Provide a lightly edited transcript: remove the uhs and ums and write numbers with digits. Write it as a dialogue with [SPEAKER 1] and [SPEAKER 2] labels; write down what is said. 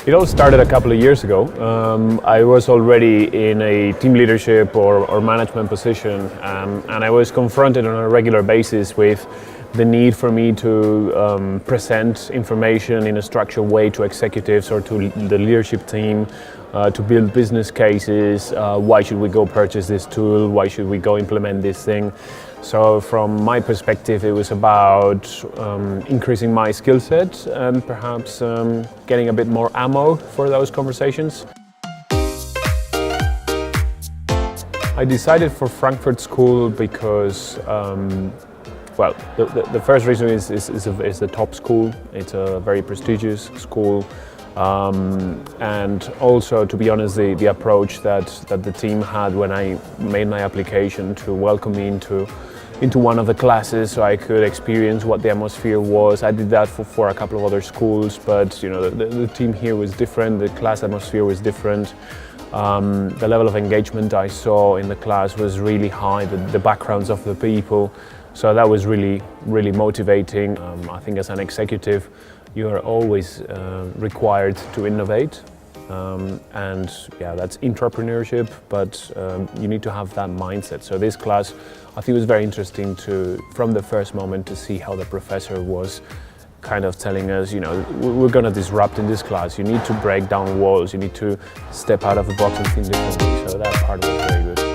[SPEAKER 1] It all started a couple of years ago. I was already in a team leadership or management position, and I was confronted on a regular basis with the need for me to present information in a structured way to executives or to the leadership team, to build business cases. Why should we go purchase this tool? Why should we go implement this thing? So from my perspective, it was about increasing my skill set and perhaps getting a bit more ammo for those conversations. I decided for Frankfurt School because well, the first reason is the top school. It's a very prestigious school, and also, to be honest, the approach that the team had when I made my application to welcome me into one of the classes, so I could experience what the atmosphere was. I did that for a couple of other schools, but you know, the team here was different. The class atmosphere was different. The level of engagement I saw in the class was really high. The backgrounds of the people. So that was really motivating. I think as an executive, you are always required to innovate. And yeah, that's entrepreneurship, but you need to have that mindset. So this class, I think, was very interesting from the first moment to see how the professor was kind of telling us, you know, we're going to disrupt in this class. You need to break down walls. You need to step out of the box and think differently. So that part was very good.